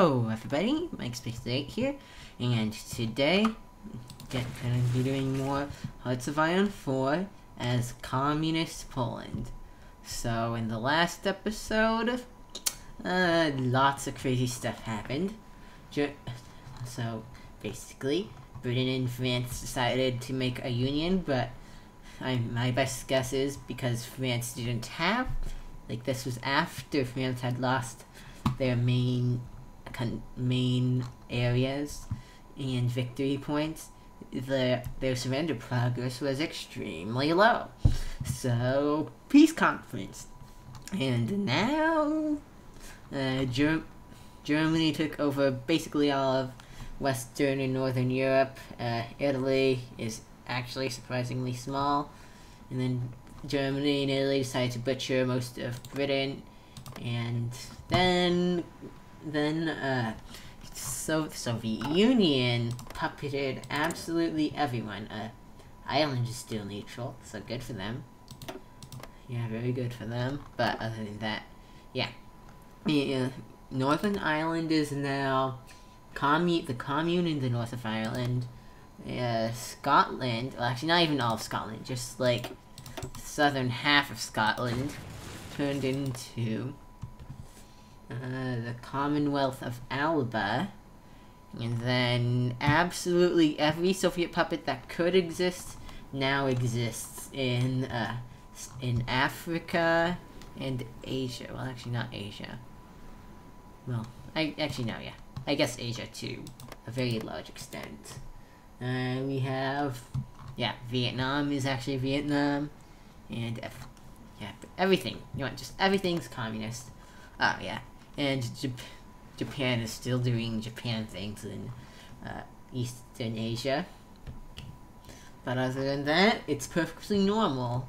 Hello everybody, Mike Space 8 here, and today gonna be doing more Hearts of Iron 4 as Communist Poland. So in the last episode, lots of crazy stuff happened. So basically, Britain and France decided to make a union, but my best guess is because France didn't have, like, this was after France had lost their main areas and victory points. Their surrender progress was extremely low. So, peace conference. And now, Germany took over basically all of Western and Northern Europe. Italy is actually surprisingly small. And then Germany and Italy decided to butcher most of Britain. And then the Soviet Union puppeted absolutely everyone. Ireland is still neutral, so good for them. Yeah, very good for them. But other than that, yeah. Northern Ireland is now the commune in the north of Ireland. Scotland, well, actually not even all of Scotland, just like the southern half of Scotland turned into the Commonwealth of Alba, and then absolutely every Soviet puppet that could exist now exists in Africa and Asia. Well, actually not Asia. Well, I guess Asia to a very large extent. We have, Vietnam is actually Vietnam, and everything. Just everything's communist. Oh yeah. And Japan is still doing Japan things in Eastern Asia. But other than that, it's perfectly normal.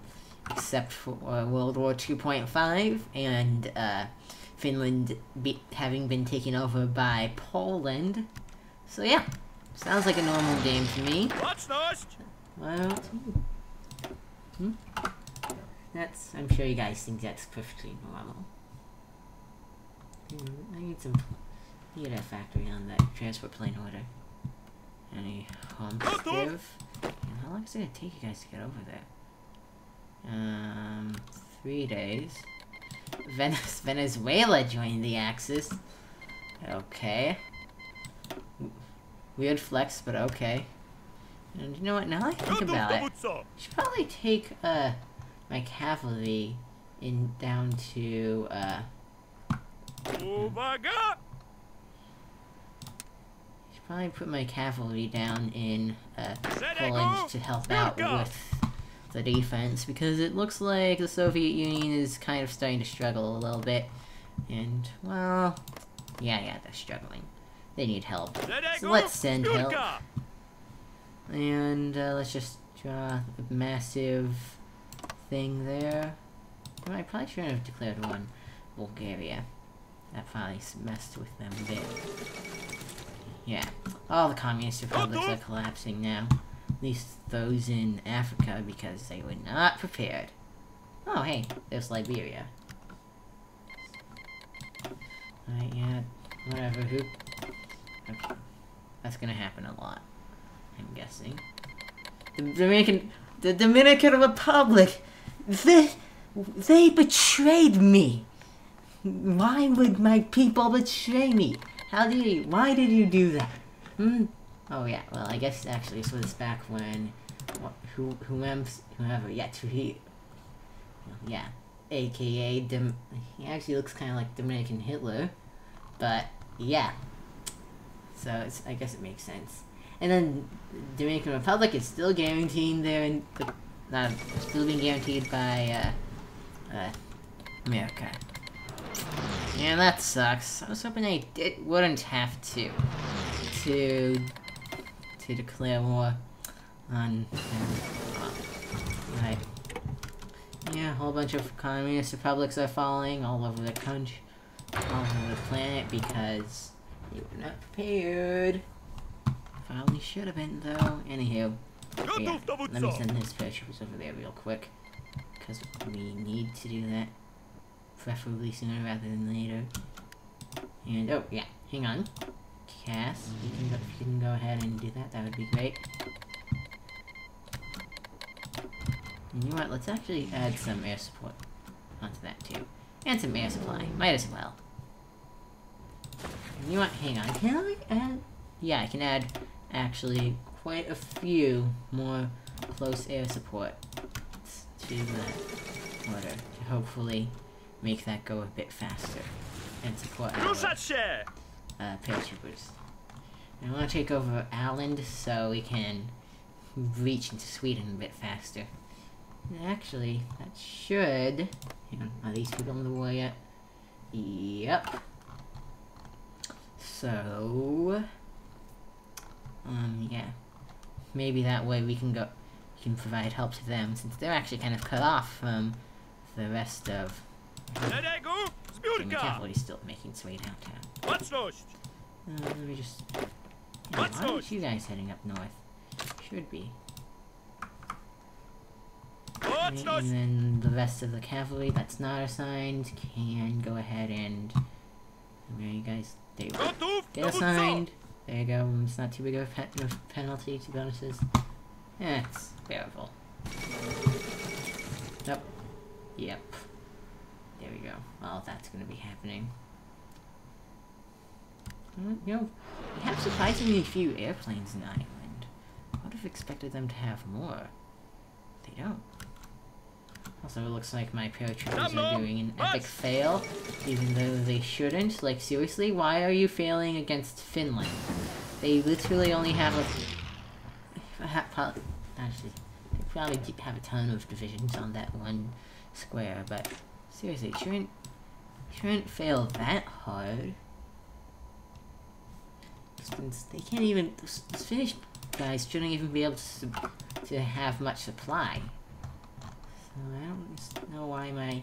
Except for World War 2.5 and Finland having been taken over by Poland. So yeah, sounds like a normal game to me. Well, I'm sure you guys think that's perfectly normal. I need a factory on that transport plane order. Any homes give? And how long is it gonna take you guys to get over there? 3 days. Venezuela joined the Axis. Okay. Weird flex, but okay. And you know what? Now that I think about it, I should probably take my cavalry down to should probably put my cavalry down in Poland to help out with the defense, because it looks like the Soviet Union is kind of starting to struggle a little bit. And, well, yeah, they're struggling. They need help. So let's send help. And let's just draw a massive thing there. Well, I probably shouldn't have declared one Bulgaria. That probably messed with them a bit. Yeah, all the communist republics are collapsing now. At least those in Africa, because they were not prepared. Oh, hey, there's Liberia. Alright, yeah, whatever, okay. That's gonna happen a lot, I'm guessing. The Dominican Republic, they betrayed me! Why would my people betray me? Why did you do that? Oh yeah, well I guess actually this was back when, whoever, aka he actually looks kind of like Dominican Hitler, but yeah. So I guess it makes sense. And then Dominican Republic is still guaranteeing still being guaranteed by America. Yeah, that sucks. I was hoping I wouldn't have to declare war on right. Yeah, a whole bunch of communist republics are falling all over the country, all over the planet, because they were not prepared. Probably should have been, though. Anywho, yeah, let me send these paratroopers over there real quick, because we need to do that, preferably sooner rather than later. And oh yeah, hang on. Cass, if you can go ahead and do that, that would be great. And you know what, let's actually add some air support onto that too. And some air supply, might as well. And you know what, hang on, can I add? Yeah, I can add, actually, quite a few more close air support to that order to hopefully make that go a bit faster and support our paratroopers. I want to take over Ireland so we can reach into Sweden a bit faster. And actually, that should... Hang on, are these people on the war yet? Yep. So... yeah. Maybe that way we can provide help to them, since they're actually kind of cut off from the rest of... Okay, my cavalry's still making its way downtown. Let me just... why aren't you guys heading up north? Should be. Right, and then the rest of the cavalry that's not assigned can go ahead and... Where are you guys? There you go. Get assigned! There you go, it's not too big of a penalty to bonuses. Yeah, it's bearable. Nope. Yep. There we go. Well, that's gonna be happening. You know, we have surprisingly few airplanes in Ireland. I would have expected them to have more. They don't. Also, it looks like my paratroopers are doing an epic fail, even though they shouldn't. Like, seriously, why are you failing against Finland? They literally only have actually, they probably have a ton of divisions on that one square, but seriously, shouldn't fail that hard. Since they can't even, the Finnish guys shouldn't even be able to have much supply. So I don't know why my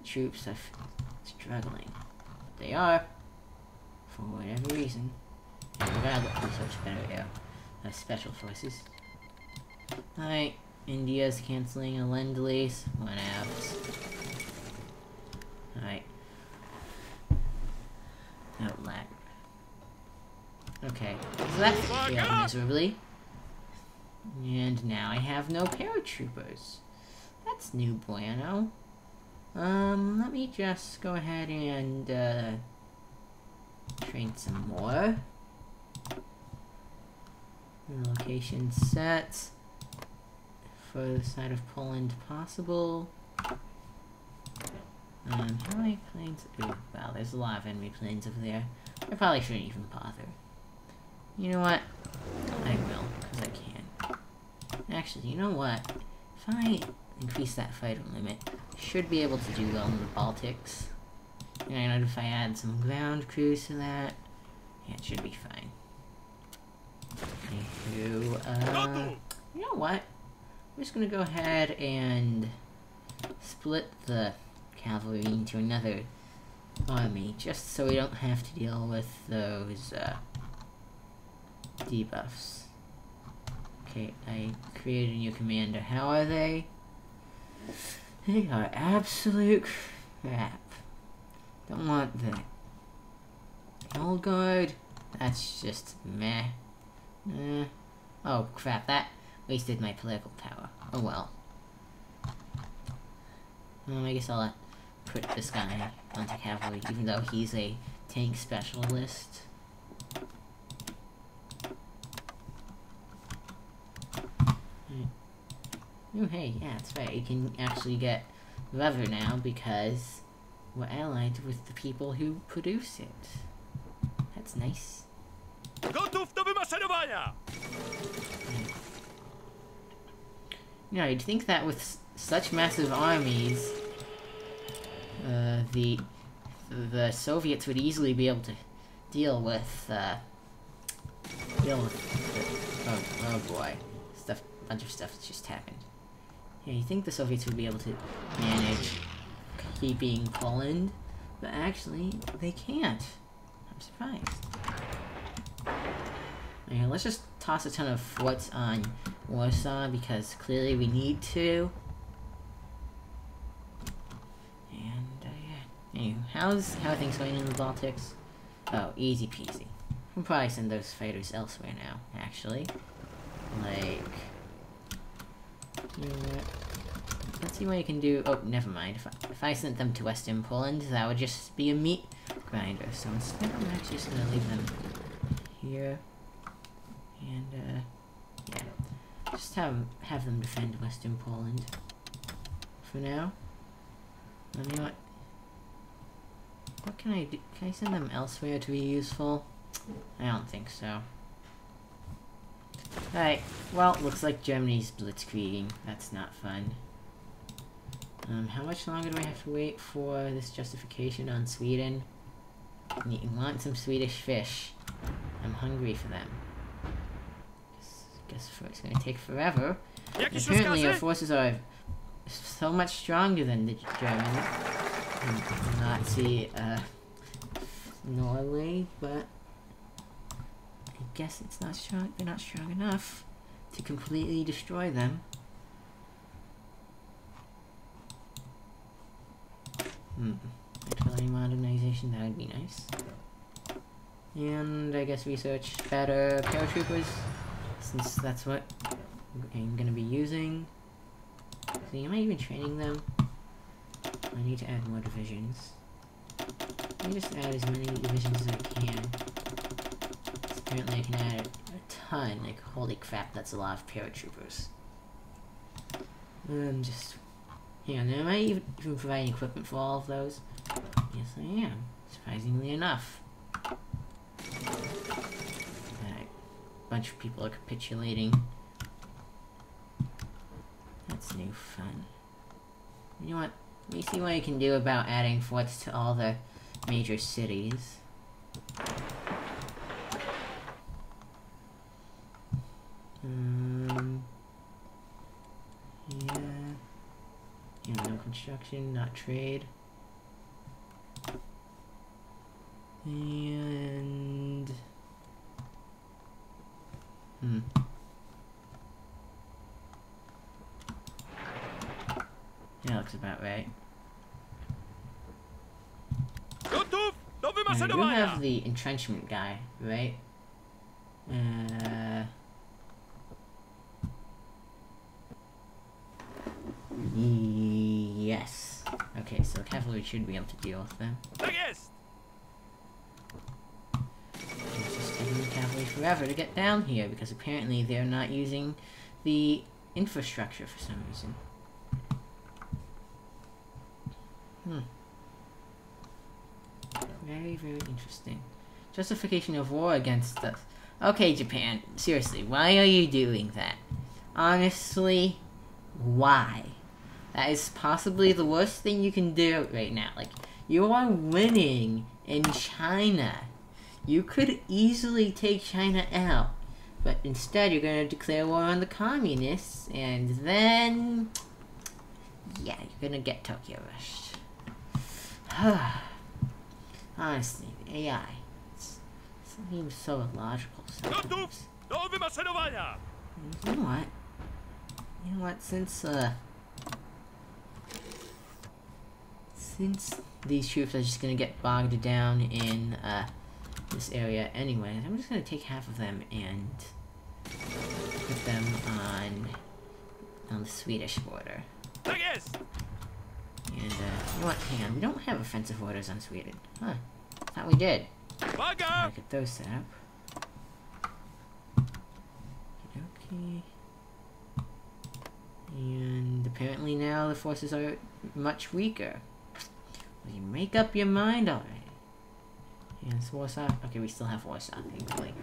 troops are struggling. But they are, for whatever reason. And we gotta look for such better air. Special forces. Alright, India's canceling a lend-lease. One out. Alright. No lag. Okay, so that failed miserably. And now I have no paratroopers. That's new bueno. Let me just go ahead and, train some more. Location set. Further side of Poland possible. How many planes? Ooh, wow, there's a lot of enemy planes over there. I probably shouldn't even bother. You know what? I will, because I can. Actually, you know what? If I increase that fighter limit, I should be able to do well in the Baltics. And if I add some ground crews to that, yeah, it should be fine. Anywho, you know what? I'm just gonna go ahead and split the cavalry into another army, just so we don't have to deal with those, debuffs. Okay, I created a new commander. How are they? They are absolute crap. Don't want the old guard. That's just meh. Oh crap, that wasted my political power. Oh well. I guess I'll put this guy onto cavalry, even though he's a tank specialist. Oh hey, yeah, that's right. You can actually get leather now because we're allied with the people who produce it. That's nice. You know, you'd think that with such massive armies, the Soviets would easily be able to deal with oh boy, bunch of stuff that's just happened. Yeah, you think the Soviets would be able to manage keeping Poland, but actually, they can't. I'm surprised. Okay, let's just toss a ton of forts on Warsaw, because clearly we need to. And, yeah. Anyway, how are things going in the Baltics? Oh, easy peasy. We'll probably send those fighters elsewhere now, actually. Like... You know what? Let's see what you can do. Oh, never mind. If I sent them to Western Poland, that would just be a meat grinder. So instead, I'm actually just gonna leave them here. And, yeah. Just have them defend Western Poland. For now. You know what? What can I do? Can I send them elsewhere to be useful? I don't think so. Alright, well, looks like Germany's blitzkrieging. That's not fun. How much longer do I have to wait for this justification on Sweden? You want some Swedish fish. I'm hungry for them. Guess it's gonna take forever. Apparently our forces are so much stronger than the German Nazi Norway, but I guess it's not strong. They're not strong enough to completely destroy them. Actually, modernization, that would be nice. And I guess research better paratroopers, since that's what I'm gonna be using. See, am I even training them? I need to add more divisions. Let me just add as many divisions as I can. Apparently I can add a ton, like holy crap, that's a lot of paratroopers. Just... Hang on, am I even providing equipment for all of those? Yes I am, surprisingly enough. Alright, bunch of people are capitulating. That's new fun. You know what? Let me see what I can do about adding forts to all the major cities. Yeah, no construction, not trade. And... Yeah, looks about right. I do have the entrenchment guy, right? Yes. Okay, so cavalry should be able to deal with them. It's just taking the cavalry forever to get down here, because apparently they're not using the infrastructure for some reason. Very, very interesting. Justification of war against us. Okay, Japan, seriously, why are you doing that? Honestly, why? That is possibly the worst thing you can do right now. Like, you are winning in China. You could easily take China out, but instead you're going to declare war on the communists, and then... yeah, you're going to get Tokyo rushed. Honestly, the AI, it seems so illogical sometimes. You know what, since these troops are just gonna get bogged down in, this area anyway, I'm just gonna take half of them and put them on the Swedish border. And, you know what, hang on, we don't have offensive orders on Sweden. Huh, thought we did. Gotta get those set up. Okay. And apparently now the forces are much weaker. Well, you make up your mind already. And it's Warsaw. Okay, we still have Warsaw, thankfully.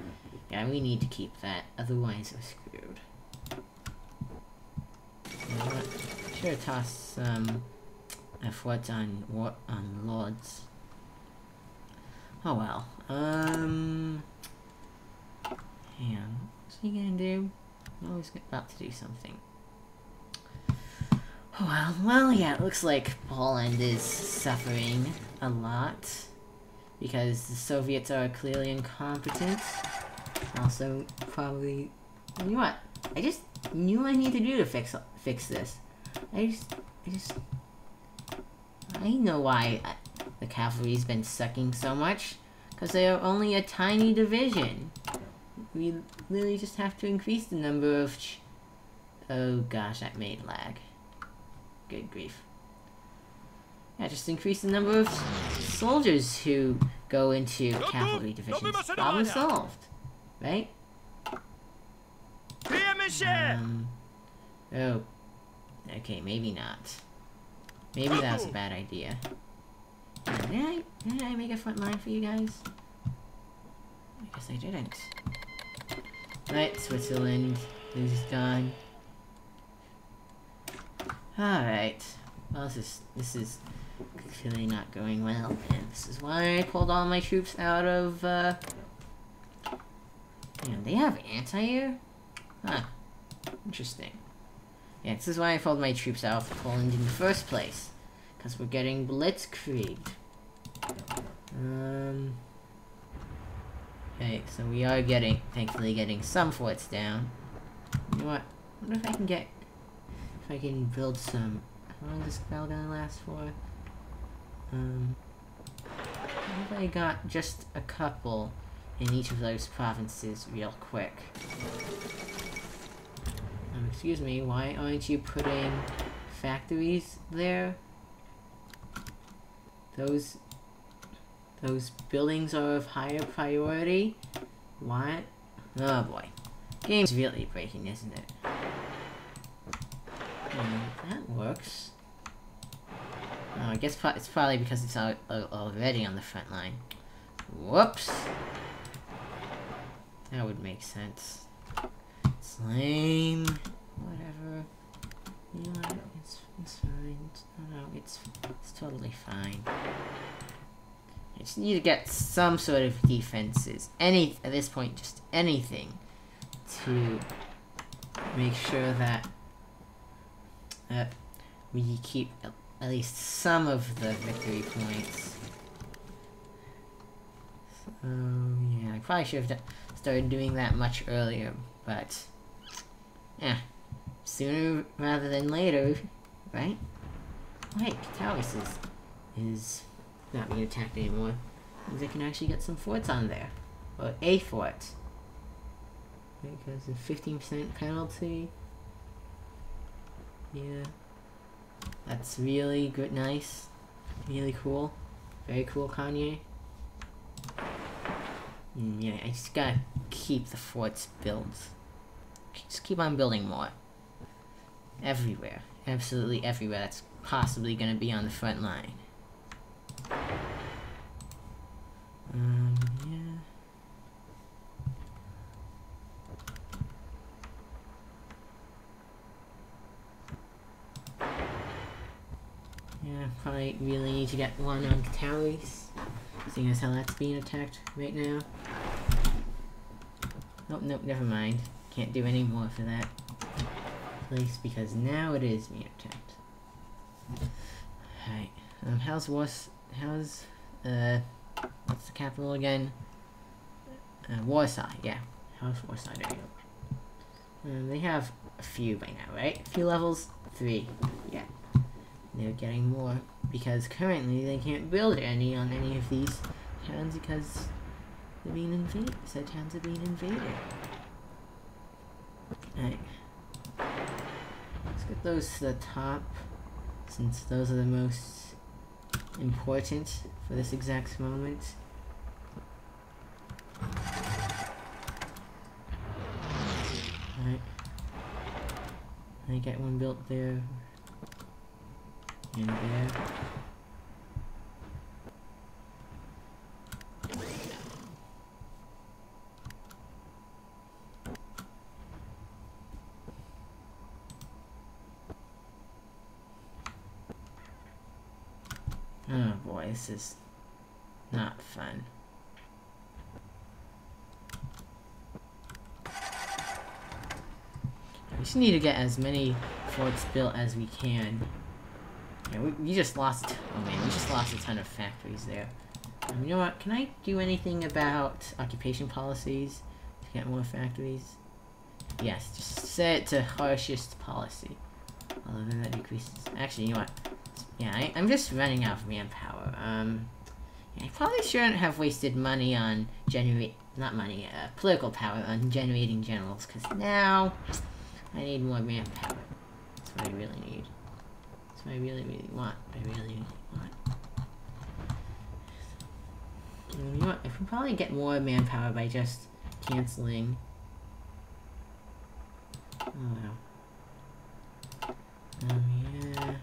Yeah, we need to keep that, otherwise we're screwed. You know what? Sure, toss some forts on Lords. Oh well. Hang on. What's he gonna do? Oh, he's about to do something. Oh well, yeah, it looks like Poland is suffering a lot. Because the Soviets are clearly incompetent. Also, probably... You know what? I just knew I need to do to fix this. I know why the cavalry's been sucking so much. because they are only a tiny division. We literally just have to increase the number of oh gosh, that made lag. Good grief. Yeah, just increase the number of soldiers who go into cavalry divisions. Problem solved. Right? Oh. Okay, maybe not. Maybe that was a bad idea. Did I make a front line for you guys? I guess I didn't. Right, Switzerland is gone. Alright. Well, this is clearly not going well, and this is why I pulled all my troops out of, Man, they have anti-air? Huh. Interesting. Yeah, this is why I pulled my troops out of Poland in the first place. Because we're getting blitzkrieged. Okay, so we are thankfully getting some forts down. You know what? I wonder if I can get... If I can build some... How long is this spell gonna last for? What if I got just a couple in each of those provinces real quick? Excuse me, why aren't you putting factories there? Those buildings are of higher priority? What? Oh boy. Game's really breaking, isn't it? That works. Oh, I guess it's probably because it's already on the front line. Whoops! That would make sense. It's lame. Whatever. You know what? It's fine. No, it's totally fine. I just need to get some sort of defenses. At this point, just anything to make sure that we keep at least some of the victory points. So, yeah, I probably should have started doing that much earlier, but yeah, sooner rather than later, right? Wait, Taurus is not being attacked anymore. Means I can actually get some forts on there. Or a fort. Because a 15% penalty. Yeah. That's really good, nice. Really cool. Very cool, Kanye. Yeah, I just gotta keep the forts built. Just keep on building more. Everywhere. Absolutely everywhere that's possibly gonna be on the front line. Yeah. Yeah, probably really need to get one on Taurus, seeing as how that's being attacked right now. Nope, nope, never mind. Can't do any more for that place because now it is being attacked. Alright, how's what's the capital again? Warsaw, yeah. How's Warsaw doing? They have a few by now, right? A few levels? 3, yeah. They're getting more, because currently they can't build any on any of these towns because they're being invaded. Said towns are being invaded. Alright. Let's get those to the top, since those are the most important for this exact moment. Alright. I get one built there. And there. Oh boy, this is not fun. We just need to get as many forts built as we can. Yeah, we just lost. Oh man, we just lost a ton of factories there. You know what? Can I do anything about occupation policies to get more factories? Yes, just set it to harshest policy. Although then that decreases. Actually, you know what? Yeah, I'm just running out of manpower. I probably shouldn't have wasted money on political power on generating generals, because now I need more manpower. That's what I really need. That's what I really, really want. You know what? I can probably get more manpower by just canceling. Oh wow. Yeah.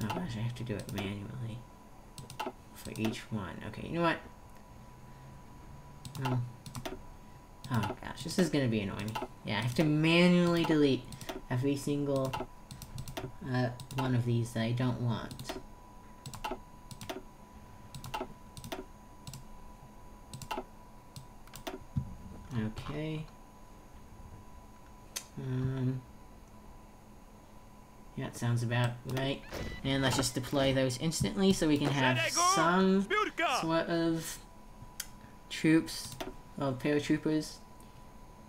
Oh gosh, I have to do it manually for each one. Okay, you know what? Oh. Oh gosh, this is gonna be annoying. Yeah, I have to manually delete every single one of these that I don't want. Okay. Yeah, it sounds about right. And let's just deploy those instantly so we can have some sort of troops, well, paratroopers.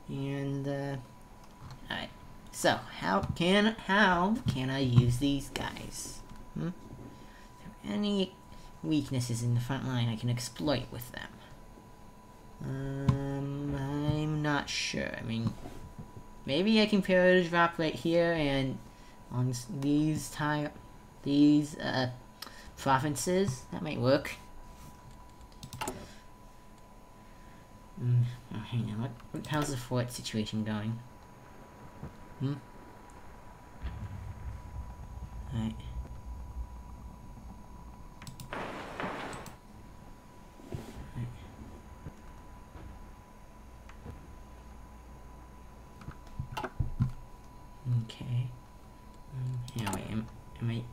And alright. So how can I use these guys? Are there any weaknesses in the front line I can exploit with them? I'm not sure. I mean, maybe I can drop right here and on these provinces. That might work. Oh, hang on. How's the fort situation going? Alright. Okay. Yeah, wait,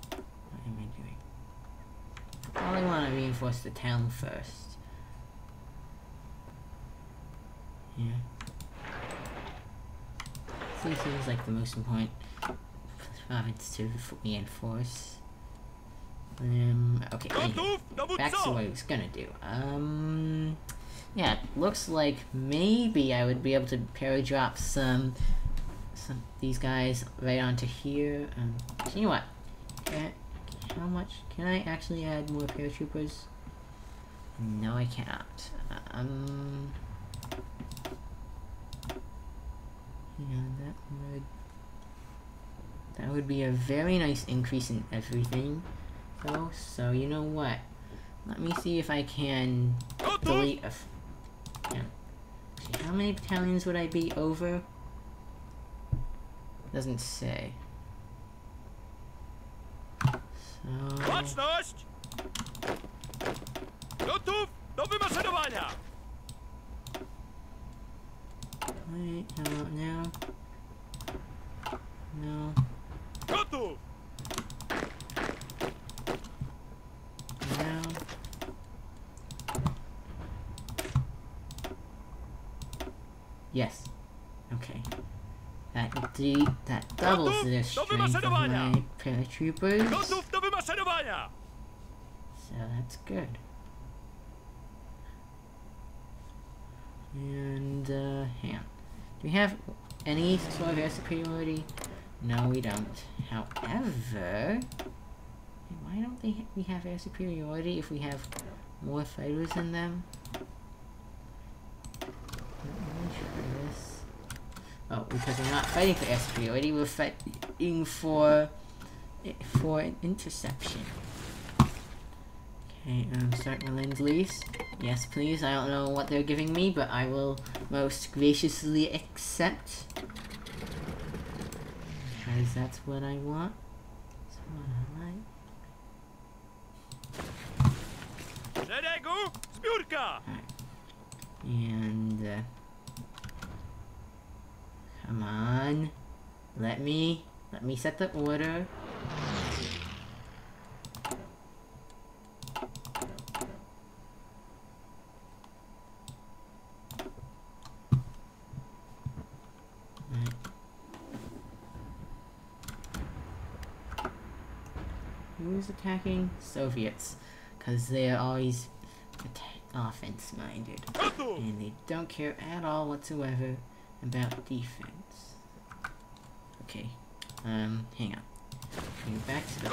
what am I doing? I probably want to reinforce the town first. Yeah. This seems like the most important province to reinforce. Okay, anyway, back to what I was gonna do. Yeah, it looks like maybe I would be able to paradrop some these guys right onto here. So you know what? How much can I actually add more paratroopers? No, I cannot. Yeah, that would be a very nice increase in everything, though. So you know what? Let me see if I can delete yeah. How many battalions would I be over? Doesn't say. So wait, no. No. No. Yes. Okay. That doubles the strength of my paratroopers. So that's good. And hang on. Do we have any sort of air superiority? No, we don't. However, why don't we have air superiority if we have more fighters than them? Let me try this. Oh, because we're not fighting for air superiority, we're fighting for interception. Okay, start Lend-Lease. Yes, please. I don't know what they're giving me, but I will most graciously accept. Because that's what I want. That's what I like. Alright. And, come on. Let me set the order. Who's attacking? Soviets. Because they're always offense-minded. And they don't care at all whatsoever about defense. Okay. Hang on. Okay, back to the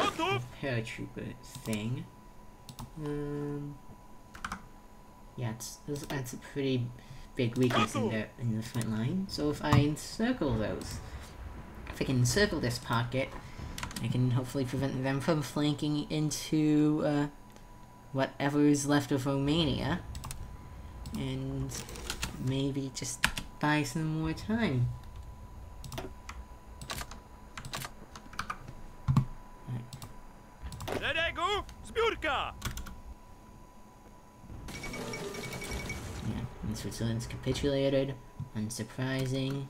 paratrooper thing. Yeah, that's a pretty big weakness in the front line. So if I encircle those, if I can encircle this pocket, I can hopefully prevent them from flanking into whatever is left of Romania, and maybe just buy some more time. Yeah, and Switzerland's capitulated. Unsurprising.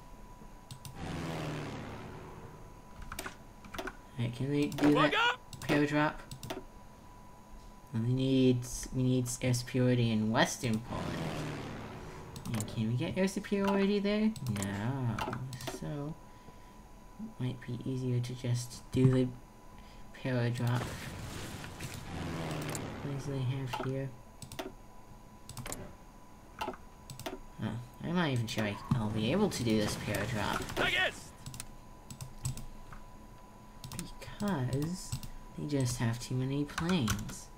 Alright, can we do that paradrop? We need air superiority in Western Poland. And can we get air superiority there? No. So it might be easier to just do the paradrop. What do they have here? Oh, I'm not even sure I'll be able to do this paradrop. Because they just have too many planes.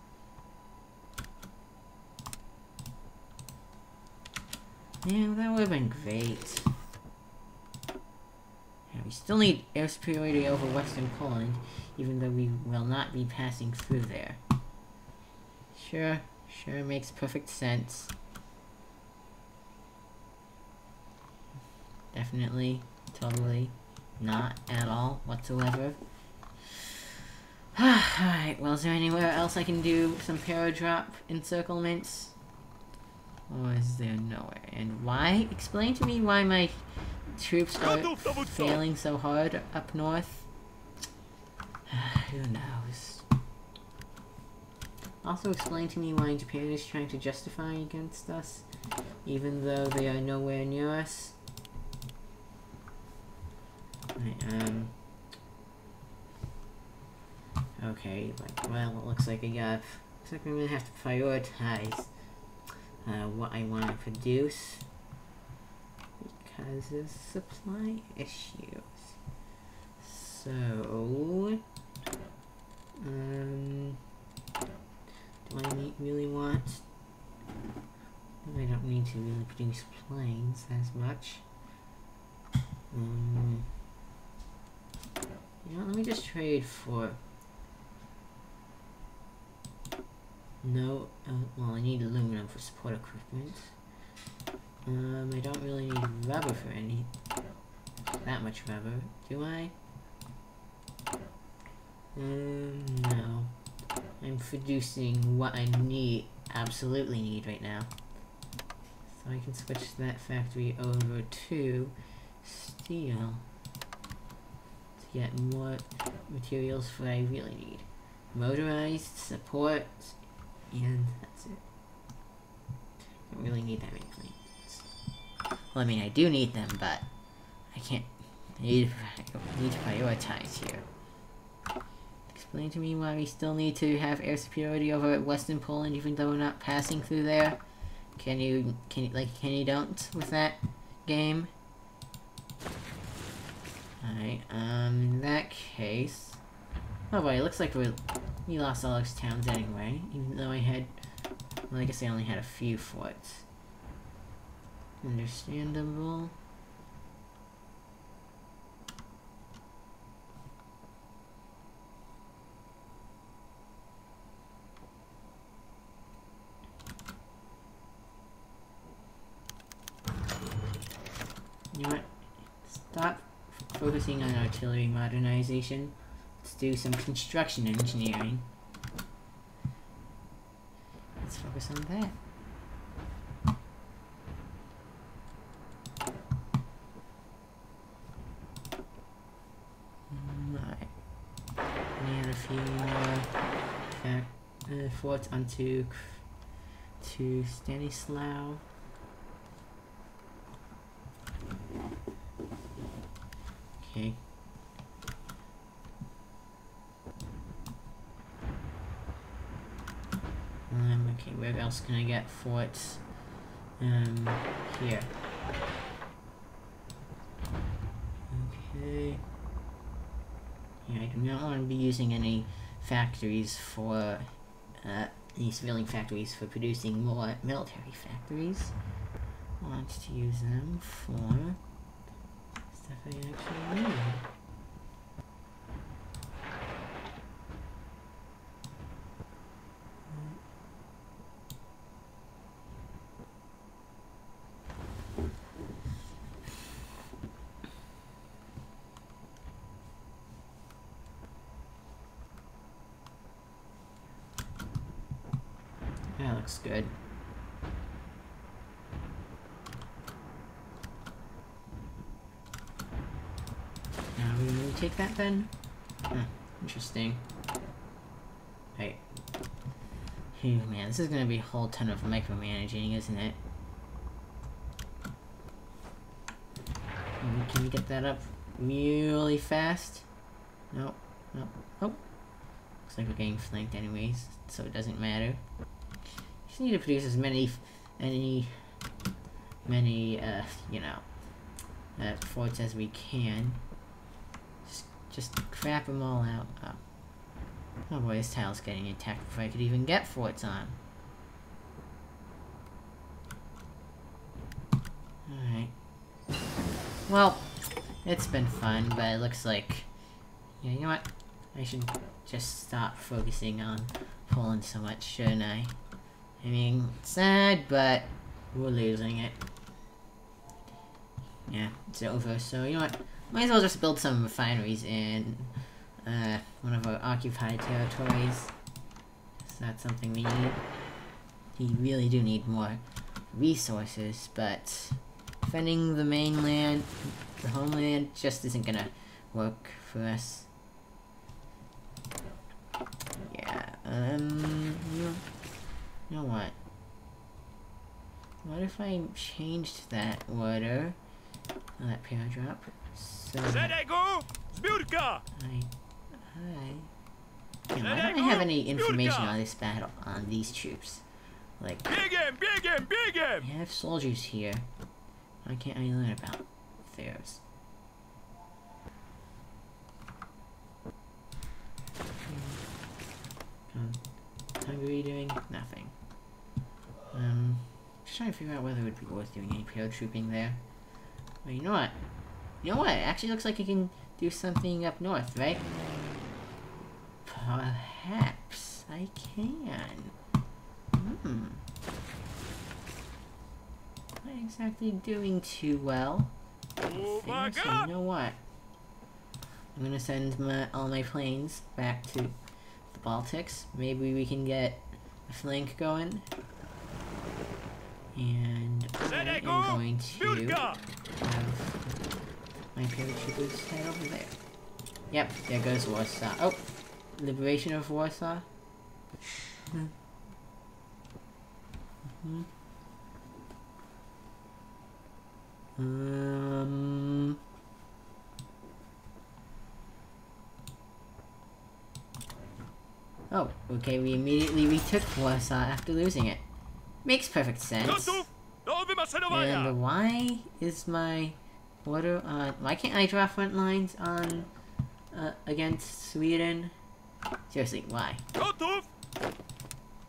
Yeah, that would have been great. Yeah, we still need air superiority over Western Poland, even though we will not be passing through there. Sure, makes perfect sense. Definitely, totally, not at all, whatsoever. Alright, well, is there anywhere else I can do some paradrop encirclements? Or is there nowhere? And why? Explain to me why my troops are failing so hard up north. Who knows? Also explain to me why Japan is trying to justify against us, even though they are nowhere near us. Okay, well, it looks like I'm gonna have to prioritize what I want to produce because of supply issues. So, do I really want? I don't need to really produce planes as much. You know, let me just trade for. No, well, I need aluminum for support equipment. I don't really need rubber for that much rubber, do I? No. I'm producing what I absolutely need right now. So I can switch that factory over to steel to get more materials for what I really need. Motorized support. And that's it. I don't really need that many planes. Well, I mean, I do need them, but I can't. I need to prioritize here. Explain to me why we still need to have air superiority over Western Poland, even though we're not passing through there. Can you don't with that game? Alright, in that case. Oh boy, it looks like we lost all those towns anyway, even though well, I guess I only had a few forts. Understandable. You know what? Stop focusing on artillery modernization. Let's do some construction engineering. Let's focus on that. Alright. And a few more forts onto Stanislaw. Okay. Okay, where else can I get forts? Here. Okay. Yeah, I do not want to be using any factories for, any civilian factories for producing more military factories. I want to use them for stuff I actually need. That looks good. Now we really take that then? Huh, interesting. Right. Phew, man, this is gonna be a whole ton of micromanaging, isn't it? Can we get that up really fast? Nope. Nope. Oh. Looks like we're getting flanked anyways, so it doesn't matter. Just need to produce as many, you know, forts as we can. Just crap them all out. Oh. Oh boy, this tile's getting attacked before I could even get forts on. Alright. Well, it's been fun, but it looks like... Yeah, you know what? I should just stop focusing on Poland so much, shouldn't I? I mean, it's sad, but we're losing it. Yeah, it's over, so you know what? Might as well just build some refineries in one of our occupied territories. So that's something we need. We really do need more resources, but defending the mainland, the homeland, just isn't gonna work for us. Yeah, you know what? What if I changed that order? Oh, that power drop. So why don't I have any information on this battle, on these troops? Like, I have soldiers here. Why can't I learn about theirs? Hungary doing nothing. Just trying to figure out whether it would be worth doing any paratrooping there. Well, you know what? You know what? It actually looks like I can do something up north, right? Perhaps I can. Not exactly doing too well. So you know what? I'm gonna send all my planes back to the Baltics. Maybe we can get a flank going. And I am going to have my paratroopers head over there. Yep, there goes Warsaw. Oh! Liberation of Warsaw. Oh, okay, we immediately retook Warsaw after losing it. Makes perfect sense. And why is my order on... Why can't I draw front lines on... against Sweden? Seriously, why?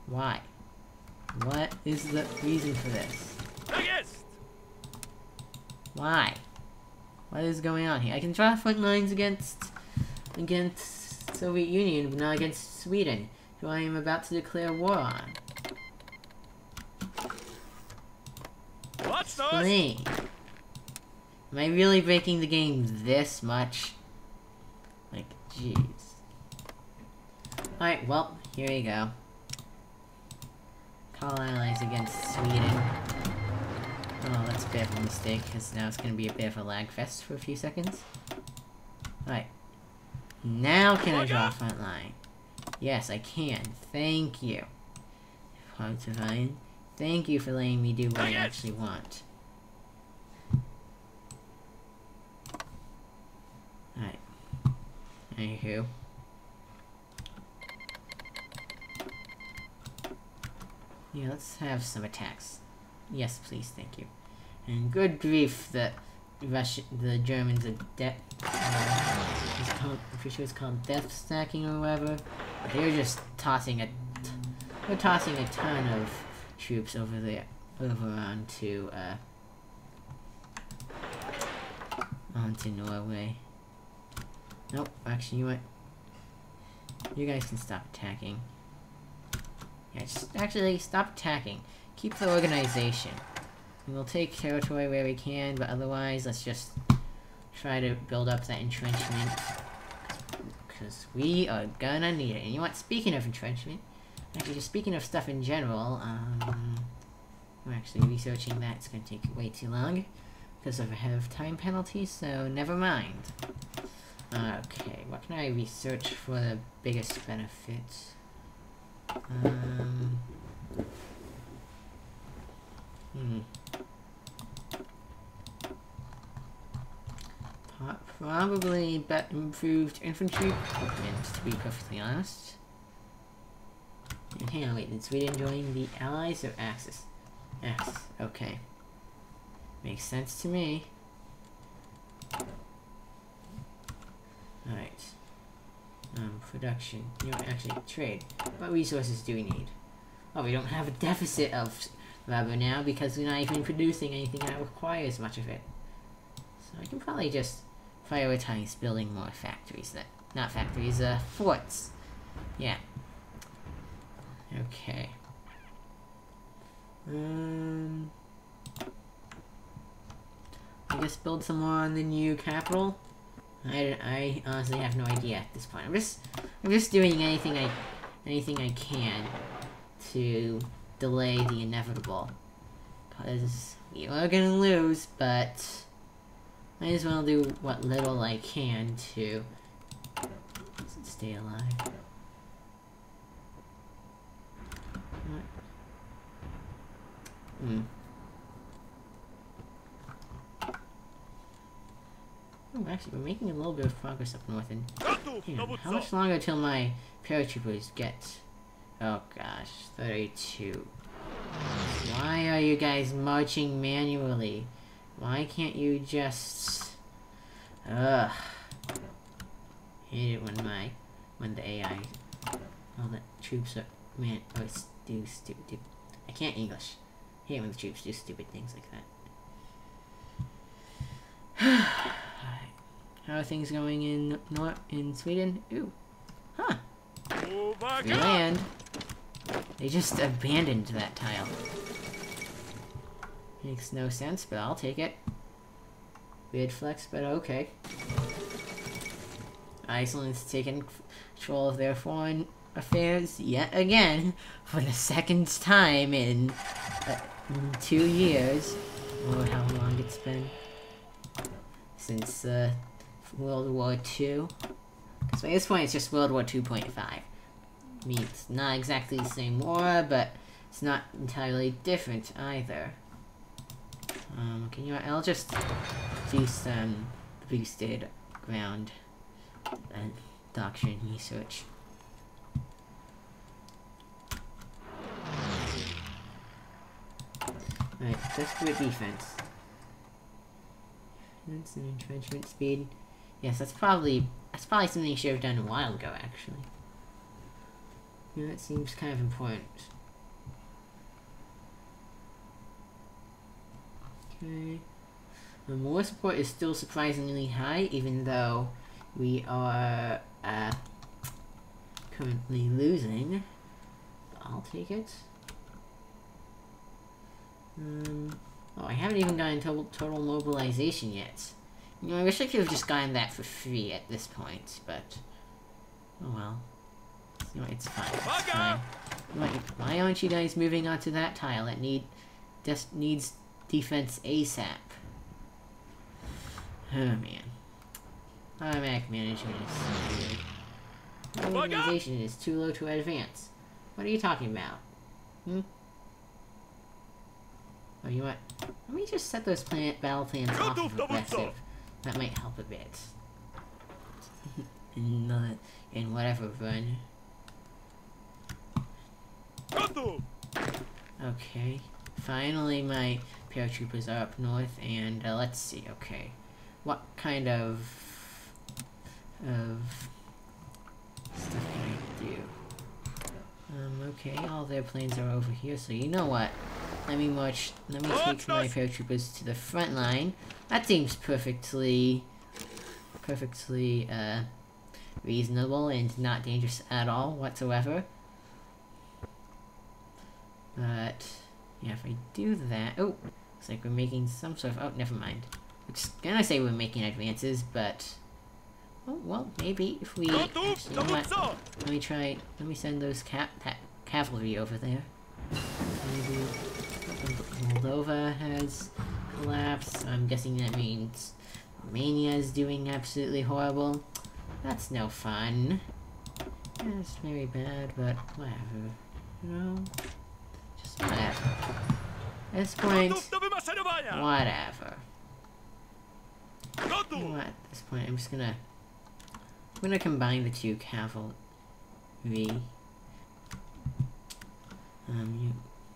Why? What is the reason for this? Why? What is going on here? I can draw front lines against Soviet Union, but not against Sweden, who I am about to declare war on. Explain. Am I really breaking the game this much? Like, jeez. Alright, well, here you go. Call allies against Sweden. Oh, that's a bit of a mistake, because now it's going to be a bit of a lag fest for a few seconds. Alright. Now can I draw a front line? Yes, I can. Thank you. Divine. Thank you for letting me do what I actually want. Alright. Anywho. Yeah, let's have some attacks. Yes, please, thank you. And good grief, the Germans are dead. These I'm pretty sure it's called death stacking or whatever. But they're just tossing a ton of troops over there, onto Norway. Nope, actually, you know what? You guys can stop attacking. Yeah, just actually stop attacking. Keep the organization. We will take territory where we can, but otherwise, let's just try to build up that entrenchment. Because we are gonna need it. And you know what? Speaking of entrenchment, actually, just speaking of stuff in general, we're actually researching that. It's gonna take way too long because of time penalties, so never mind. Okay, what can I research for the biggest benefit? Probably improved infantry equipment, to be perfectly honest. And hang on, wait, did Sweden join the Allies or Axis? Axis, okay. Makes sense to me. Alright. Production. You know, actually, trade. What resources do we need? Oh, we don't have a deficit of rubber now because we're not even producing anything that requires much of it. So I can probably just prioritize building more factories not factories, forts. Yeah. Okay. I guess build some more on the new capital. I honestly have no idea at this point. I'm just doing anything I can to delay the inevitable. Because we are gonna lose, but I just want to do what little I can to stay alive. What? Oh, actually, we're making a little bit of progress up north. And how much longer till my paratroopers get? Oh gosh, 32. Why are you guys marching manually? Why can't you just... Ugh. Hate it when the AI... all the troops are... Man, do stupid... I can't English. Hate it when the troops do stupid things like that. How are things going in Sweden? Ooh. Huh. Free land. They just abandoned that tile. Makes no sense, but I'll take it. Weird flex, but okay. Iceland's taken control of their foreign affairs yet again for the second time in 2 years, or how long it's been since World War II. Because by this point it's just World War 2.5. I mean, it's not exactly the same war, but it's not entirely different either. Okay, you know what, I'll just do some boosted ground doctrine research. Alright, let's do a defense. That's an entrenchment speed. Yes, that's probably something you should have done a while ago, actually. Yeah, that seems kind of important. Okay. The war support is still surprisingly high, even though we are currently losing. I'll take it. Oh, I haven't even gotten total mobilization yet. You know, I wish I could have just gotten that for free at this point, but... oh well. You know, it's fine. It's fine. Why aren't you guys moving onto that tile that needs defense ASAP? Oh man. Automatic management is so weird. Organization is too low to advance. What are you talking about? Oh, you know what? Let me just set those battle plans off of aggressive. That might help a bit. In whatever run. Okay. Finally, my paratroopers are up north, and let's see. Okay, what kind of stuff can I do? Okay, all their planes are over here, so you know what? Let me take my paratroopers to the front line. That seems perfectly reasonable and not dangerous at all whatsoever. But yeah, if I do that, oh, looks like we're making some sort of, oh, never mind. I was gonna say we're making advances, but oh well, maybe if we actually, you know what? Let me send those cavalry over there. Maybe Moldova has collapsed. I'm guessing that means Romania is doing absolutely horrible. That's no fun. That's very bad, but whatever. You know? Just whatever. At this point, whatever. You know what? At this point, I'm gonna combine the two cavalry.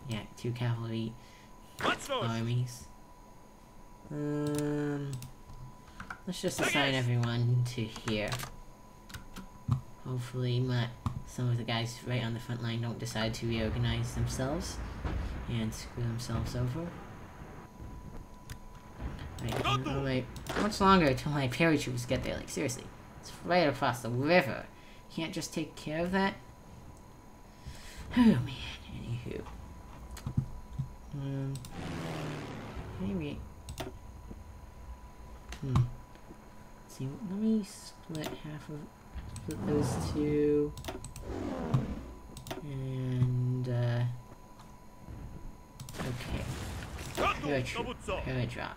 Yeah, two cavalry armies. Let's just assign everyone to here. Hopefully, some of the guys right on the front line don't decide to reorganize themselves and screw themselves over. Right, wait, how much longer until my paratroopers get there? Like, seriously, it's right across the river. Can't just take care of that? Oh man, anywho. Maybe. Let's see, let me split those two. And, okay. Paradrop.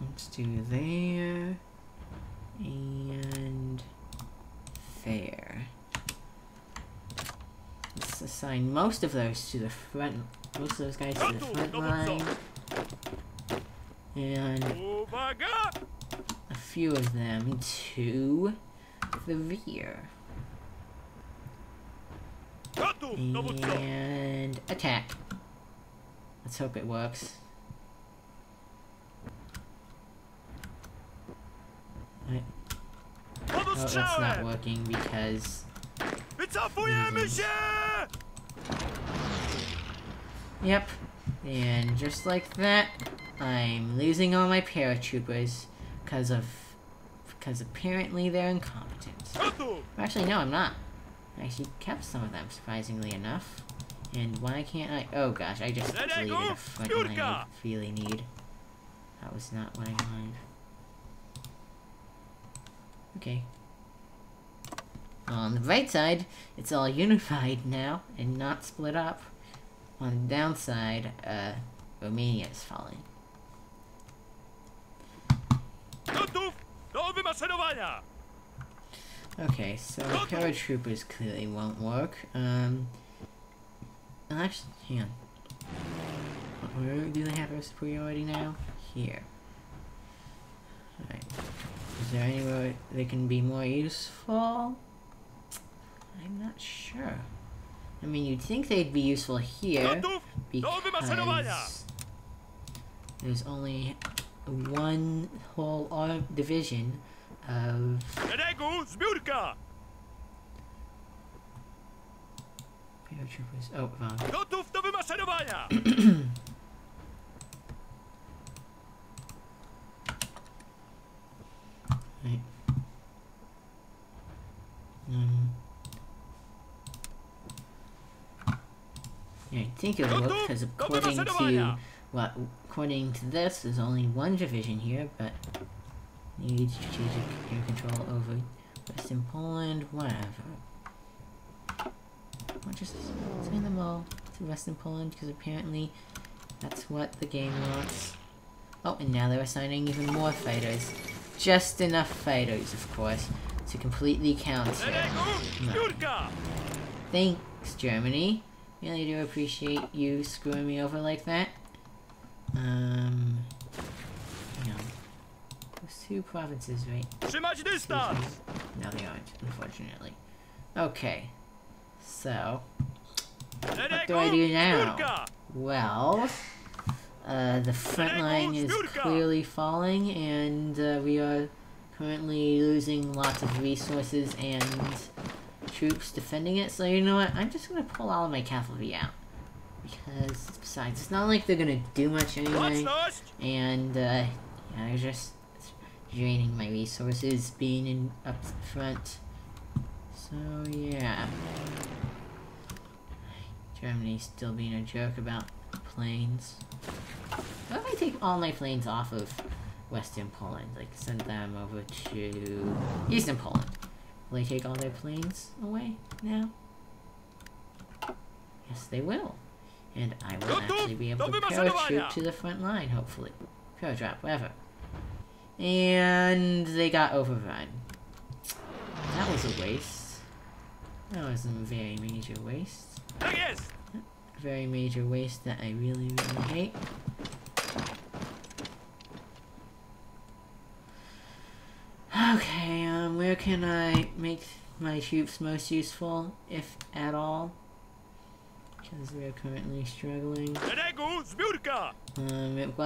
Let's do there. And there. Let's assign most of those to the front. Most of those guys to the front line. And a few of them to the rear. And attack. Let's hope it works. Right. Oh, that's not working because... Yep. And just like that, I'm losing all my paratroopers because apparently they're incompetent. Actually, no, I'm not. I actually kept some of them, surprisingly enough. And why can't I... Oh gosh, I just deleted a front line I really need. That was not what I wanted. Okay. On the right side, it's all unified now, and not split up. On the downside, Romania is falling. Okay, so paratroopers clearly won't work. Actually, hang on. Where do they have their superiority now? Here. Alright. Is there anywhere they can be more useful? I'm not sure. I mean, you'd think they'd be useful here, because there's only one whole division of... paratroopers. Oh, wrong. Right. Yeah, I think it would work, because according to this, there's only one division here, but need strategic air control over Western Poland, whatever. I'll just send them all to Western Poland, because apparently that's what the game wants. Oh, and now they're assigning even more fighters. Just enough fighters, of course, to completely counter. No. Thanks, Germany. Really do appreciate you screwing me over like that. You know, those two provinces, right? No, they aren't, unfortunately. Okay, so what do I do now? Well, The front line is clearly falling, and we are currently losing lots of resources and troops defending it. So you know what? I'm just gonna pull all of my cavalry out. Because, besides, it's not like they're gonna do much anyway. And, yeah, they're just draining my resources being up front. So, yeah. Germany's still being a jerk about planes. What if I take all my planes off of Western Poland? Like, send them over to Eastern Poland. Will they take all their planes away now? Yes, they will. And I will actually be able to parachute to the front line, hopefully. Paradrop, whatever. And they got overrun. That was a waste. That was a very major waste. Very major waste that I really, really hate. Okay, where can I make my troops most useful, if at all? Because we're currently struggling. What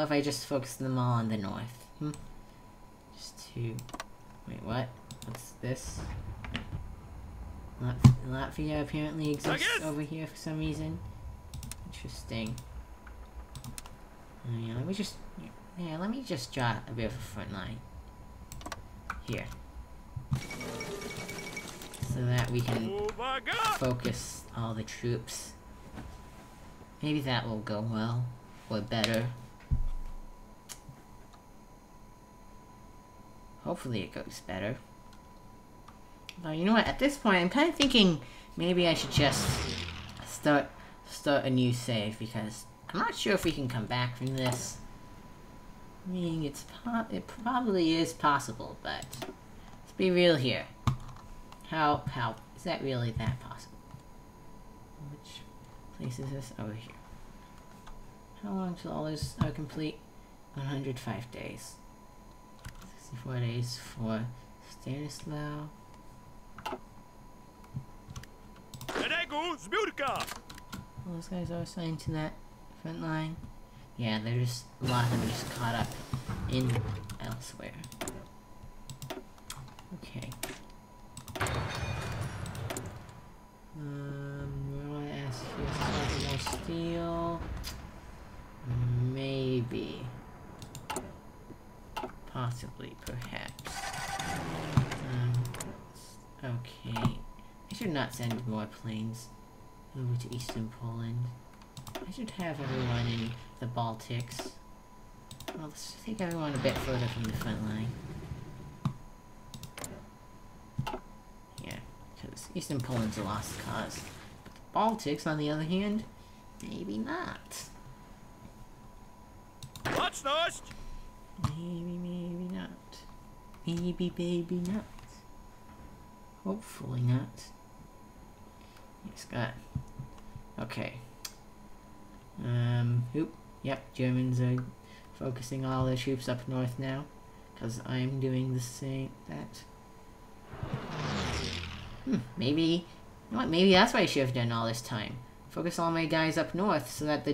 if I just focus them all on the north? Just to... Wait, what? What's this? Latvia apparently exists over here for some reason. Interesting. Yeah, let me just draw a bit of a front line. Here. So that we can focus all the troops. Maybe that will go well, or better. Hopefully it goes better. But you know what, at this point I'm kind of thinking maybe I should just start a new save, because I'm not sure if we can come back from this. I mean, it probably is possible, but let's be real here. How is that really that possible? Which place is this? Over here. How long till all those are complete? 105 days. 64 days for Stanislaw. All those guys are assigned to that front line. Yeah, they're just, a lot of them are just caught up in elsewhere. Okay. We want to ask here for more steel. Maybe. Possibly, perhaps. Okay. I should not send more planes over to Eastern Poland. I should have everyone in the Baltics. Well, let's take everyone a bit further from the front line. Yeah, because Eastern Poland's a lost cause. But the Baltics, on the other hand, maybe not. What's next? Maybe not. Maybe not. Hopefully not. Yes, got. Okay. Yep, Germans are focusing all their troops up north now, because I'm doing the same, maybe, you know what, maybe that's what I should have done all this time. Focus all my guys up north, so that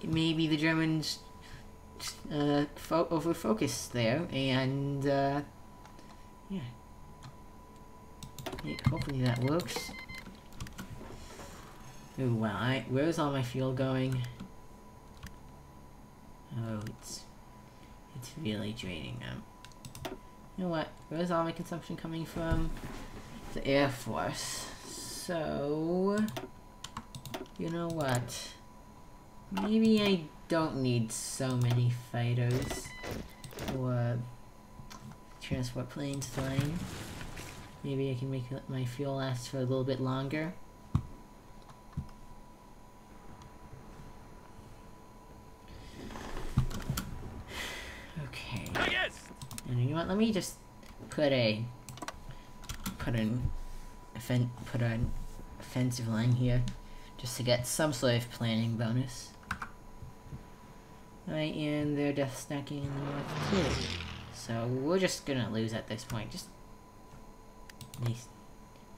maybe the Germans, over-focus there, and, yeah. Hopefully that works. Ooh, wow, where's all my fuel going? Oh, it's really draining them. You know what? Where's all my consumption coming from? The Air Force. So, you know what? Maybe I don't need so many fighters or transport planes flying. Maybe I can make my fuel last for a little bit longer. And you know what? Let me just put an offensive line here, just to get some sort of planning bonus. Right, and they're death stacking in the north too. So we're just gonna lose at this point.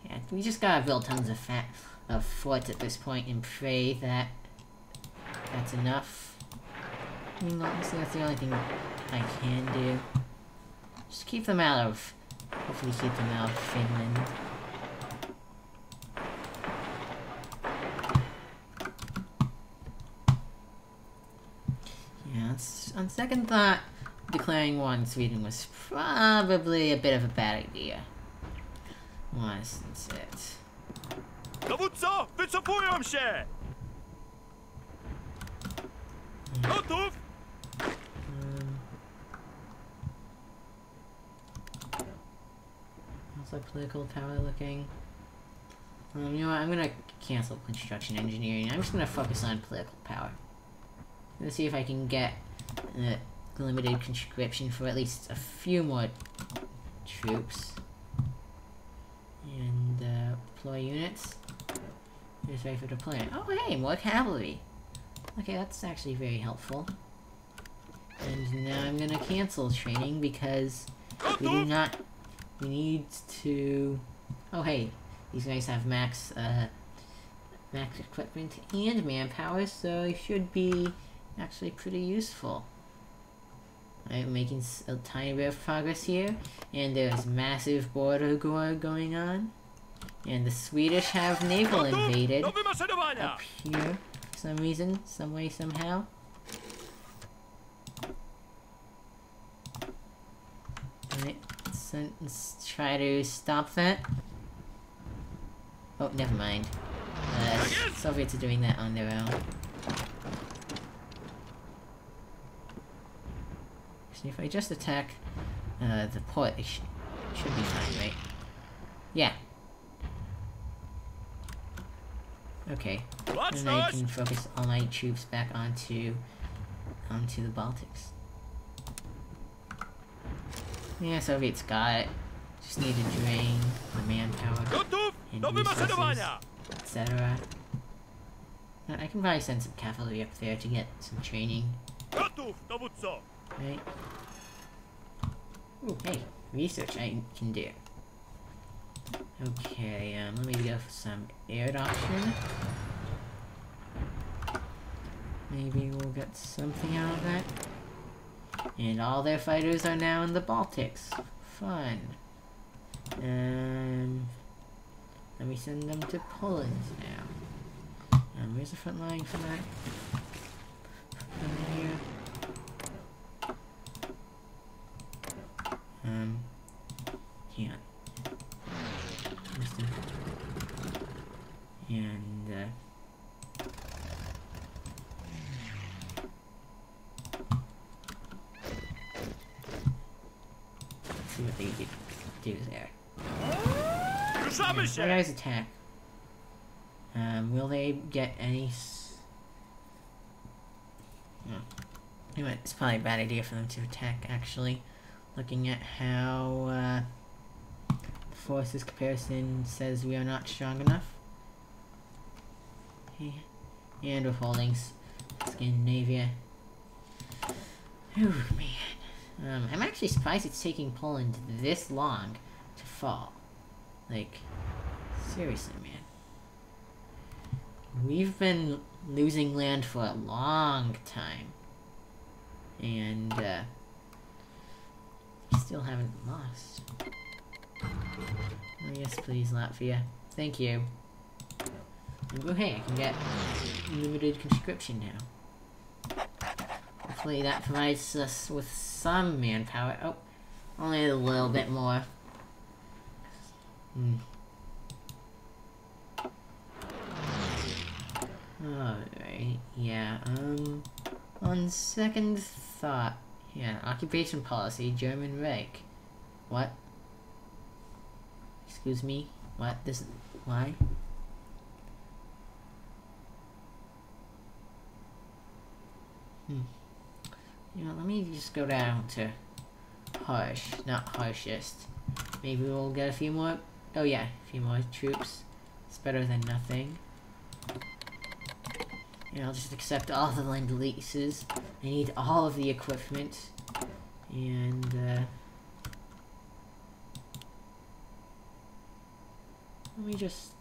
Yeah, we just gotta build tons of forts at this point and pray that that's enough. I mean, honestly, that's the only thing I can do. Just keep them out of... Hopefully keep them out of Finland. Yeah, on second thought, declaring war on Sweden was probably a bit of a bad idea. Wasn't it? Dowódco, wycofują się! Gotów! How's our political power looking? You know what, I'm gonna cancel construction engineering. I'm just gonna focus on political power. Let's see if I can get limited conscription for at least a few more troops. And deploy units. Just ready for deployment. Oh hey, more cavalry! Okay, that's actually very helpful. And now I'm gonna cancel training because we do not... We need to... Oh hey, these guys have max equipment and manpower, so it should be actually pretty useful. I'm making a tiny bit of progress here, and there's massive border war going on. And the Swedish have naval invaded up here for some reason, some way, somehow. Alright, let's try to stop that. Oh, never mind. Soviets are doing that on their own. So if I just attack the port, it should be fine, right? Yeah. Okay. And I can focus all my troops back onto the Baltics. Yeah, Soviets got it. Just need to drain the manpower and resources, etc. I can probably send some cavalry up there to get some training. Right? Ooh, hey, research I can do. Okay, let me go for some air option. Maybe we'll get something out of that. And all their fighters are now in the Baltics. Fun. Let me send them to Poland now. Where's the front line for that? From here. Yeah. And, let's see what they do there. My guys attack. Will they get any... No. It's probably a bad idea for them to attack, actually. Looking at how, forces comparison says we are not strong enough. Okay. And we're holding Scandinavia. Oh man. I'm actually surprised it's taking Poland this long to fall. Like, seriously, man. We've been losing land for a long time. And, still haven't lost. Oh, yes, please, Latvia. Thank you. Oh, hey, I can get limited conscription now. Hopefully that provides us with some manpower. Oh, only a little bit more. Alright, yeah, on second thought, yeah, occupation policy, German Reich. What? Excuse me? What? This, why? You know, let me just go down to harsh, not harshest. Maybe we'll get a few more, oh yeah, a few more troops. It's better than nothing. And I'll just accept all the land leases. I need all of the equipment. And, let me just...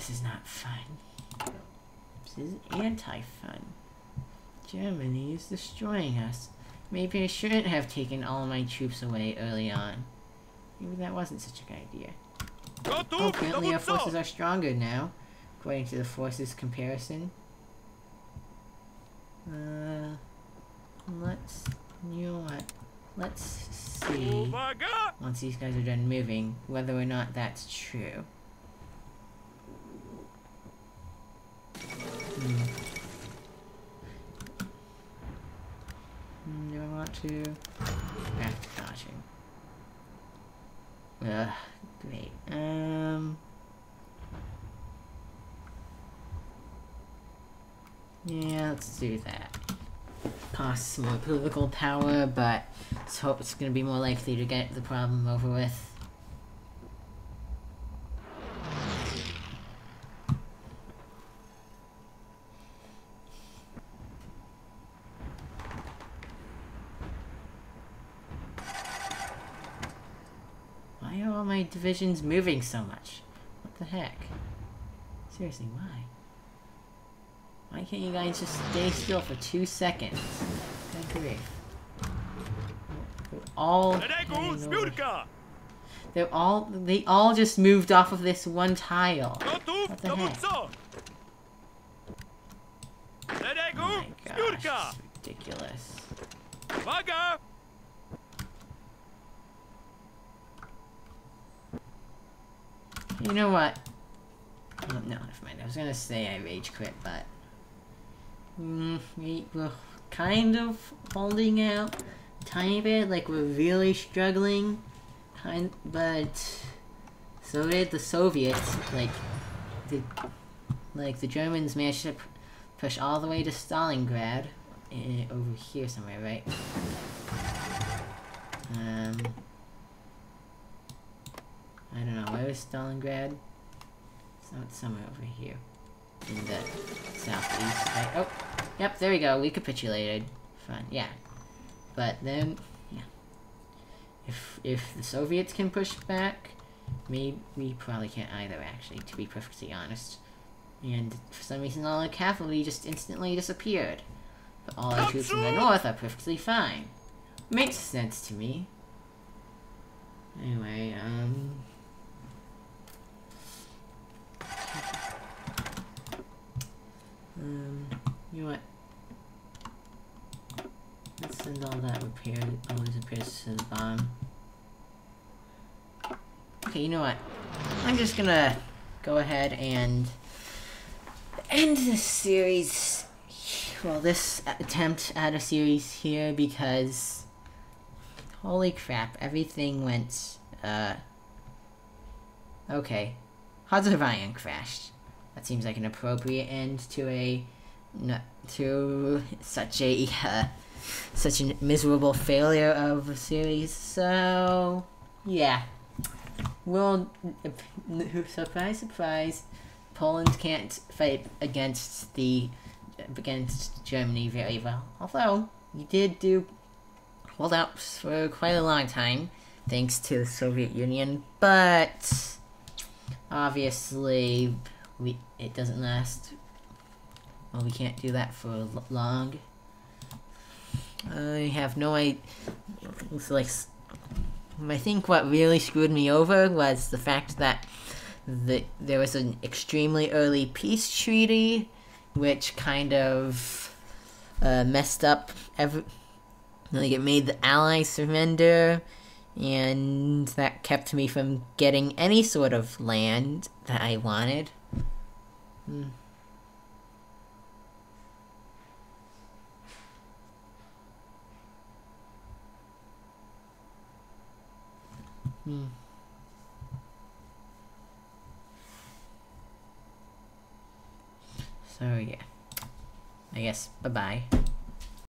This is not fun. This is anti-fun. Germany is destroying us. Maybe I shouldn't have taken all my troops away early on. Maybe that wasn't such a good idea. Oh, apparently our forces are stronger now, according to the forces comparison. You know what? Let's see, once these guys are done moving, whether or not that's true. Do I want to? Craft dodging. Ugh, great. Yeah, let's do that. Costs more political power, but let's hope it's gonna be more likely to get the problem over with. Why are all my divisions moving so much? What the heck? Seriously, why? Why can't you guys just stay still for 2 seconds? Good grief. They all just moved off of this one tile. What the heck? Oh my gosh, this is ridiculous. You know what? Oh, no, never mind. I was gonna say I rage quit, but we're kind of holding out a tiny bit, like we're really struggling, but so did the Soviets. Like the Germans managed to push all the way to Stalingrad, over here somewhere, right? I don't know, where is Stalingrad? It's somewhere over here. In the southeast, right? Oh, yep, there we go, we capitulated. Fine, yeah. But then, yeah. If the Soviets can push back, we probably can't either, actually, to be perfectly honest. And for some reason all our cavalry just instantly disappeared. But all our troops in the north are perfectly fine. Makes sense to me. Anyway, you know what? Let's send all those repairs to the bomb. Okay, you know what? I'm just gonna go ahead and end this series. Well, this attempt at a series here, because holy crap, everything went, okay. Hazarvayan crashed. That seems like an appropriate end to such a miserable failure of a series. So yeah, well, surprise, surprise, Poland can't fight against Germany very well. Although we did hold out for quite a long time, thanks to the Soviet Union, but obviously it doesn't last. Well, we can't do that for long. I have no idea. I think what really screwed me over was the fact that there was an extremely early peace treaty, which kind of messed up it made the Allies surrender, and that kept me from getting any sort of land that I wanted. So yeah, I guess bye-bye.